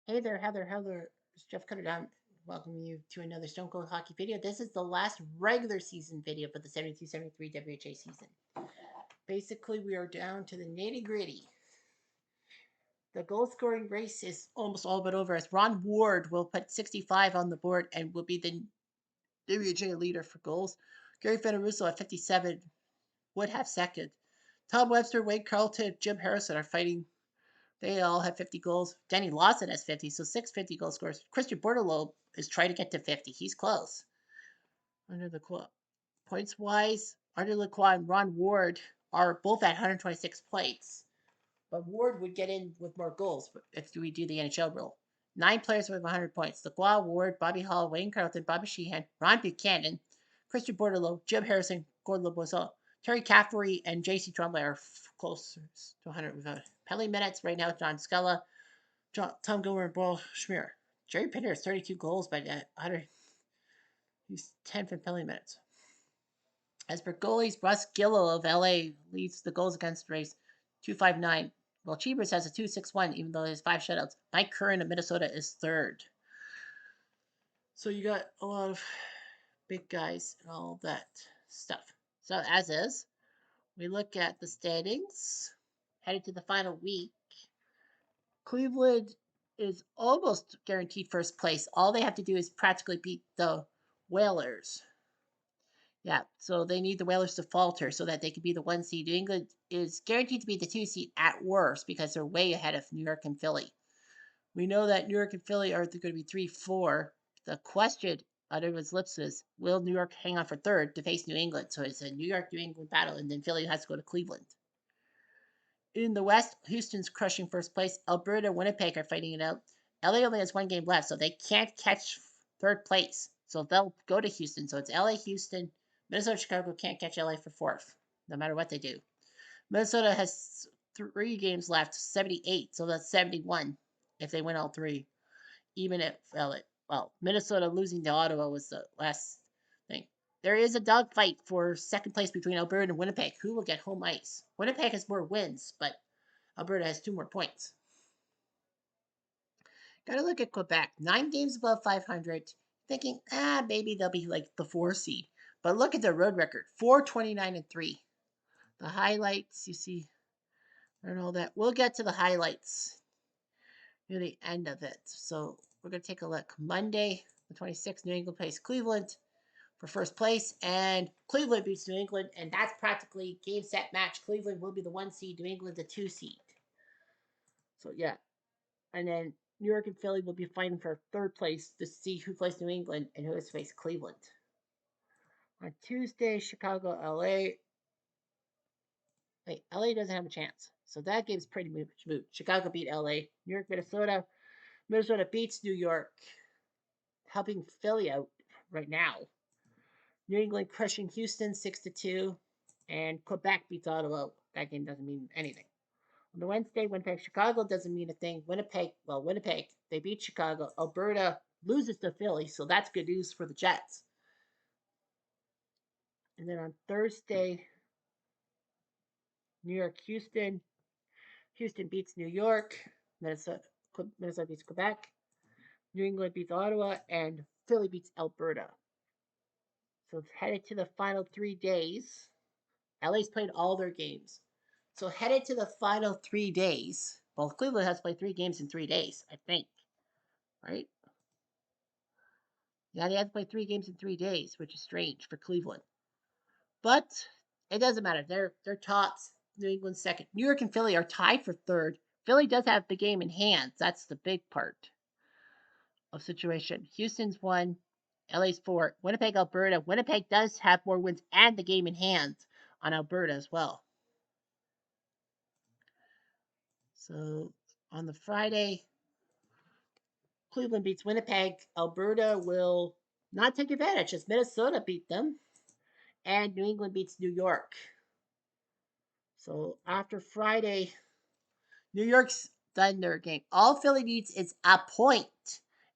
Hey there, Heather. Heather, it's Jeff Cutter. I'm welcoming you to another Stone Cold Hockey video. This is the last regular season video for the 72-73 WHA season. Basically, we are down to the nitty gritty. The goal scoring race is almost all but over as Ron Ward will put 65 on the board and will be the WHA leader for goals. Gary Fennerusso at 57 would have second. Tom Webster, Wade Carlton, Jim Harrison are fighting. They all have 50 goals. Danny Lawson has 50, so 650 goal scores. Christian Bordelot is trying to get to 50. He's close. Under the points wise, Under Lacroix and Ron Ward are both at 126 points. But Ward would get in with more goals if we do the NHL rule. 9 players with 100 points. Lacroix, Ward, Bobby Hall, Wayne Carlton, Bobby Sheehan, Ron Buchanan, Christian Bordelot, Jim Harrison, Gordon LeBoisson, Terry Caffrey, and J.C. Tremblay are close to 100 without penalty minutes. Right now, John Scala, Tom Gilmer, and Paul Schmier. Jerry Pinder has 32 goals, but 100. He's 10 for penalty minutes. As for goalies, Russ Gillow of LA leads the goals against race, 259. Well, Cheevers has a 261, even though he has 5 shutouts. Mike Curran of Minnesota is third. So you got a lot of big guys and all that stuff. So as is, we look at the standings headed to the final week. Cleveland is almost guaranteed first place. All they have to do is practically beat the Whalers. Yeah, so they need the Whalers to falter so that they can be the 1 seed. New England is guaranteed to be the 2 seed at worst because they're way ahead of New York and Philly. We know that New York and Philly are going to be 3-4. The question on everyone's lips is, will New York hang on for third to face New England? So it's a New York-New England battle, and then Philly has to go to Cleveland. In the West, Houston's crushing first place. Alberta and Winnipeg are fighting it out. LA only has 1 game left, so they can't catch third place. So they'll go to Houston. So it's LA, Houston. Minnesota, Chicago can't catch LA for fourth, no matter what they do. Minnesota has 3 games left, 78, so that's 71 if they win all 3. Even if Minnesota losing to Ottawa was the last thing. There is a dogfight for second place between Alberta and Winnipeg. Who will get home ice? Winnipeg has more wins, but Alberta has 2 more points. Gotta look at Quebec. 9 games above 500. Thinking, maybe they'll be like the 4 seed. But look at their road record. 4-29-3. The highlights, you see, and all that. We'll get to the highlights near the end of it. So we're going to take a look. Monday, the 26th, New England plays Cleveland for first place. And Cleveland beats New England. And that's practically game, set, match. Cleveland will be the 1 seed. New England the 2 seed. So, yeah. And then New York and Philly will be fighting for third place to see who plays New England and who has to face Cleveland. On Tuesday, Chicago, LA. Wait, LA doesn't have a chance. So that game's pretty much moot. Chicago beat LA. New York, Minnesota. Minnesota beats New York, helping Philly out right now. New England crushing Houston 6-2. And Quebec beats Ottawa. That game doesn't mean anything. On the Wednesday, Winnipeg, Chicago doesn't mean a thing. Winnipeg, they beat Chicago. Alberta loses to Philly, so that's good news for the Jets. And then on Thursday, New York, Houston. Houston beats New York. Minnesota beats Quebec. New England beats Ottawa. And Philly beats Alberta. So it's headed to the final 3 days. LA's played all their games. So headed to the final 3 days. Well, Cleveland has played 3 games in 3 days, I think. Right? Yeah, they had to play 3 games in 3 days, which is strange for Cleveland. But it doesn't matter. They're tops. New England's second. New York and Philly are tied for third. Philly does have the game in hand. That's the big part of situation. Houston's 1. LA's 4. Winnipeg, Alberta. Winnipeg does have more wins and the game in hand on Alberta as well. So on the Friday, Cleveland beats Winnipeg. Alberta will not take advantage as Minnesota beat them. And New England beats New York. So after Friday, New York's done their game. All Philly needs is a point,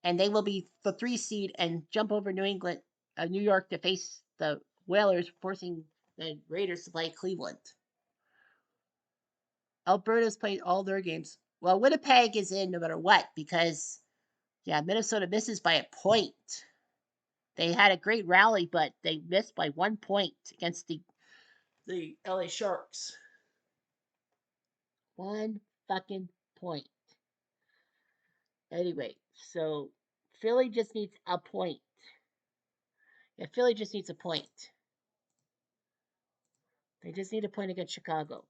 and they will be the 3 seed and jump over New York to face the Whalers, forcing the Raiders to play Cleveland. Alberta's played all their games. Well, Winnipeg is in no matter what because Yeah, Minnesota misses by a point. They had a great rally, but they missed by 1 point against the LA Sharks. 1 fucking point. Anyway, so Philly just needs a point. Yeah, Philly just needs a point. They just need a point against Chicago.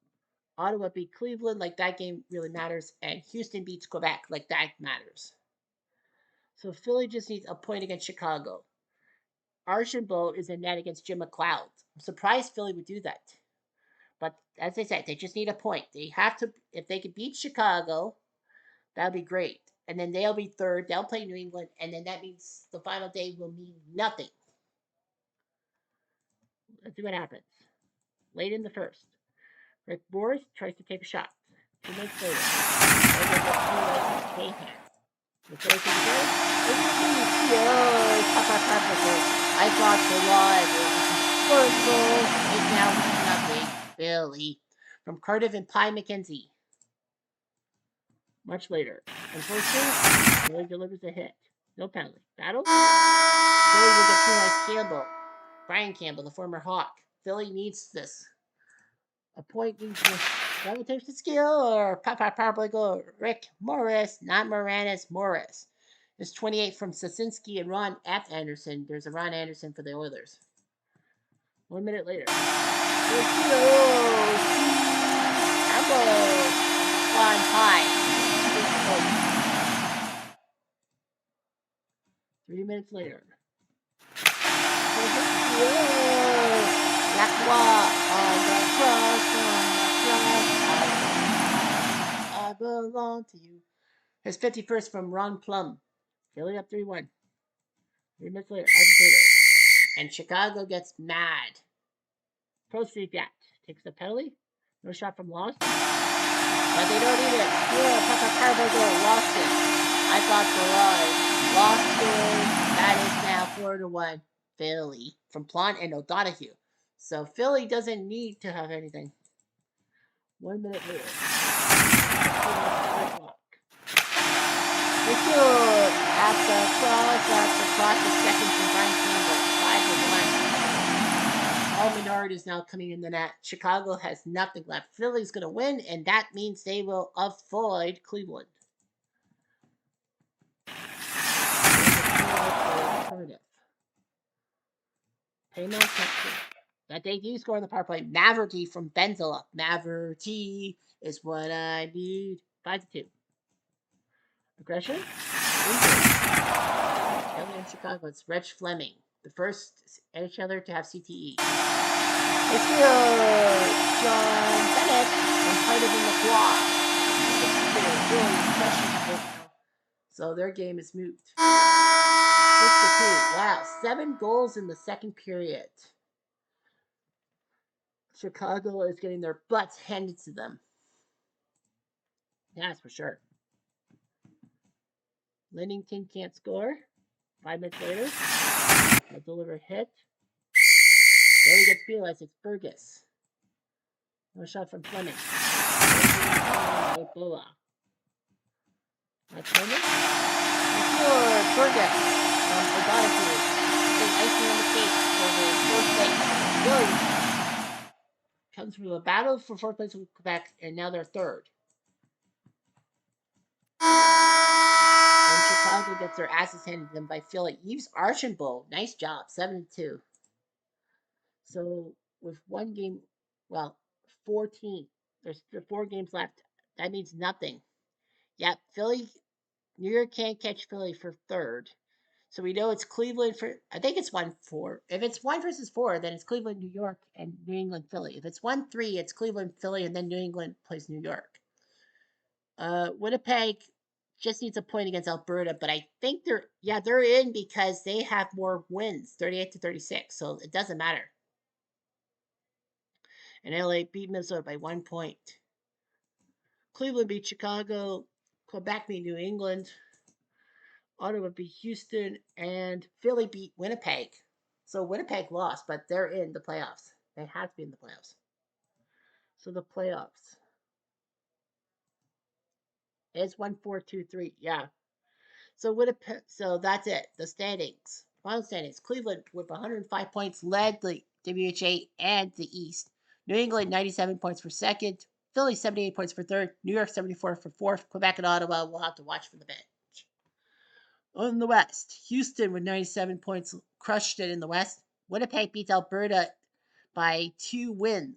Ottawa beat Cleveland, like that game really matters, and Houston beats Quebec, like that matters. So Philly just needs a point against Chicago. Archambault is in net against Jim McLeod. I'm surprised Philly would do that. But as I said, they just need a point. They have to, if they could beat Chicago, that would be great. And then they'll be third. They'll play New England, and then that means the final day will mean nothing. Let's see what happens. Late in the first, Rick Morris tries to take a shot. 2 minutes later, the third thing again. I thought the line is now 1-0. Billy from Cardiff and Pye McKenzie. Much later, unfortunately, Billy delivers a hit. No penalty. Battle. Billy will get penalized. Campbell, Brian Campbell, the former Hawk. Philly needs this. A point needs relative to skill or power goal. Rick Morris, not Moranis, Morris. There's 28 from Sasinski and Ron F. Anderson. There's a Ron Anderson for the Oilers. 1 minute later. Campbell on high. 3 minutes later. Lacroix on the cross, I belong to you. His 51st from Ron Plum. Philly up 3-1. 3 minutes later, and Chicago gets mad. Proceed that. Takes the penalty. No shot from Lost. But they don't need it. Papa goal. Lost it. I thought the line. Lost scores. That is now 4-1. Philly from Plant and O'Donohue. So Philly doesn't need to have anything. 1 minute later. It's good. At the cross, the second from Brian Campbell. 5-1. All Menard is now coming in the net. Chicago has nothing left. Philly's going to win, and that means they will avoid Cleveland. Paymount Texas. That they do score on the power play. Maverty from Benzela. Maverty is what I need. 5-2. Aggression. Philly and Chicago. It's Reg Fleming, the first other to have CTE. It's good. John Bennett from Cardiff and LaCroix. So their game is moot. 6-2. Wow, 7 goals in the second period. Chicago is getting their butts handed to them. That's for sure. Linnington can't score. 5 minutes later, a deliver hit. Billy gets penalized. It's Burgess. No shot from Fleming. Boa. That's Fleming. Score. Burgess from O'Donohue. Icing on the cake for the fourth place. Billy comes from a battle for fourth place with Quebec, and now they're third. And Chicago gets their asses handed to them by Philly. Yves Archambault, nice job, 7-2. So with 1 game, 14. There's 4 games left. That means nothing. Yep, Philly, New York can't catch Philly for third. So we know it's Cleveland for, I think it's 1-4. If it's 1 versus 4, then it's Cleveland, New York, and New England, Philly. If it's 1-3, it's Cleveland, Philly, and then New England plays New York. Winnipeg just needs a point against Alberta, but I think they're in because they have more wins, 38-36, so it doesn't matter. And LA beat Minnesota by 1 point. Cleveland beat Chicago. Quebec beat New England. Ottawa beat Houston. And Philly beat Winnipeg. So Winnipeg lost, but they're in the playoffs. They have to be in the playoffs. So the playoffs. It's 1-4-2-3. Yeah. So that's it. The standings. Final standings. Cleveland with 105 points led the WHA and the East. New England 97 points for second. Philly 78 points for third. New York 74 for fourth. Quebec and Ottawa will have to watch for the bench. On the West, Houston with 97 points crushed it in the West. Winnipeg beats Alberta by 2 wins.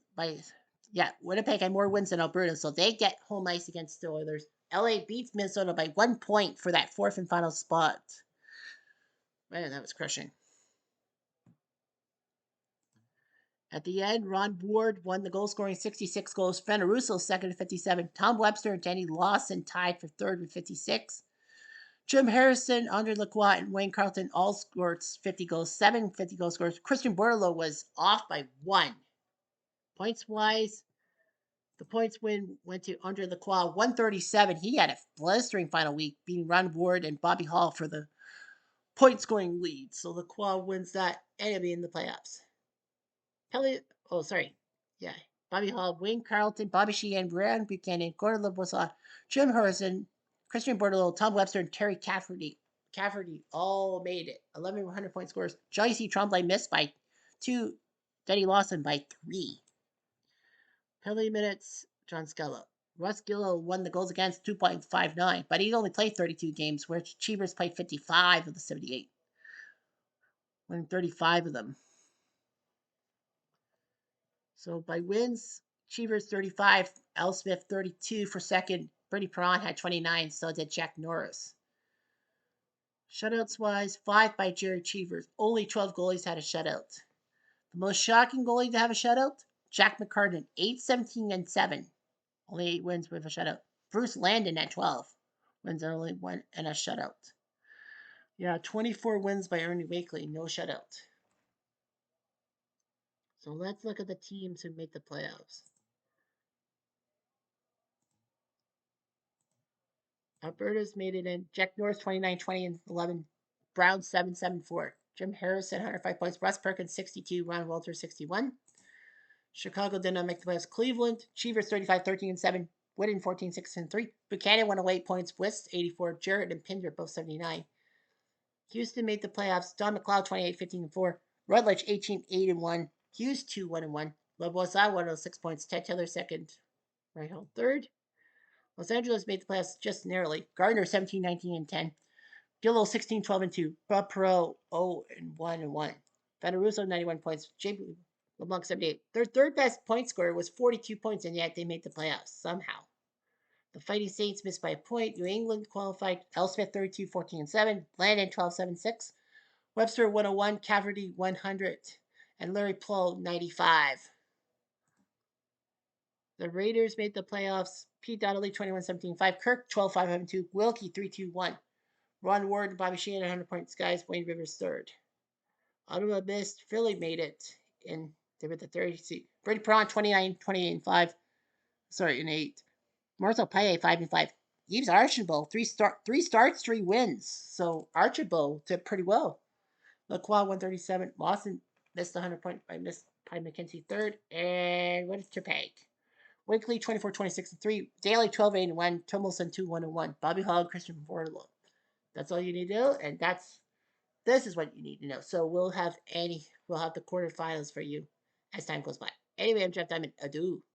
Winnipeg had more wins than Alberta, so they get home ice against the Oilers. LA beats Minnesota by 1 point for that fourth and final spot. Man, that was crushing. At the end, Ron Ward won the goal scoring 66 goals. Russo second at 57. Tom Webster and Danny Lawson tied for third with 56. Jim Harrison, Andre Lacroix, and Wayne Carleton all scored 50 goals, 50 goal scores. Christian Bordelot was off by 1. Points wise, the points win went to Andre Lacroix, 137. He had a blistering final week, beating Ron Ward and Bobby Hall for the point scoring lead. So Lacroix wins that and he'll be in the playoffs. Yeah. Bobby Hall, Wayne Carleton, Bobby Sheehan, Brian Buchanan, Gordon LeBoissoit, Jim Harrison, Christian Bordelot, Tom Webster, and Terry Cafferty all made it. 1,100 point scores. Johnny C. Tremblay missed by 2. Denny Lawson by 3. Penalty minutes, John Scella. Russ Gillow won the goals against 2.59, but he only played 32 games, where Cheevers played 55 of the 78, winning 35 of them. So by wins, Cheevers 35, Al Smith 32 for second. Bernie Perron had 29, so did Jack Norris. Shutouts wise, 5 by Jerry Cheevers. Only 12 goalies had a shutout. The most shocking goalie to have a shutout, Jack McCartan, 8, 17, and 7. Only 8 wins with a shutout. Bruce Landon at 12 wins and only 1 and a shutout. Yeah, 24 wins by Ernie Wakely, no shutout. So let's look at the teams who made the playoffs. Alberta's made it in. Jack Norris 29, 20, and 11. Brown 7, 7, 4. Jim Harrison 105 points. Russ Perkins 62. Ron Walter 61. Chicago did not make the playoffs. Cleveland, Cheevers 35, 13, and 7. Whitten 14, 6, and 3. Buchanan 108 points. West 84. Jarrett and Pinder both 79. Houston made the playoffs. Don McLeod 28, 15, and 4. Rutledge 18, 8, and 1. Hughes 2, 1, and 1. LeBoissoit 106 points. Ted Taylor second. Reinhold third. Los Angeles made the playoffs just narrowly. Gardner 17, 19, and 10. Gillow 16, 12, and 2. Bob Perot 0, and 1, and 1. Russo 91 points. J.B. LeBlanc 78. Their third best point scorer was 42 points, and yet they made the playoffs somehow. The Fighting Saints missed by a point. New England qualified. Elspeth 32, 14, and 7. Landon 12, 7, 6. Webster 101. Cafferty 100. And Larry Plow 95. The Raiders made the playoffs. Pete Donnelly 21, 17, 5. Kirk 12, 5, 7, 2. Wilkie 3, 2, 1. Ron Ward and Bobby Sheehan 100 points guys. Wayne Rivers third. Ottawa missed. Philly made it. And they were the third seed. Brady Perron 29, 28, and 5. Sorry, and 8. Marcel Paye 5 and 5. Yves Archibald 3 starts, 3 wins. So Archibald did pretty well. Lacroix 137. Lawson missed 100 point by McKenzie third. And what is Trepag? Wakely 24, 26, and 3. Daly 12, 8, and 1. Tummelson 2, 1, and 1. Bobby Hall, Christian Bordelot. That's all you need to know, and this is what you need to know. So we'll have the quarterfinals for you as time goes by. Anyway, I'm Jeff Diamond. Adieu.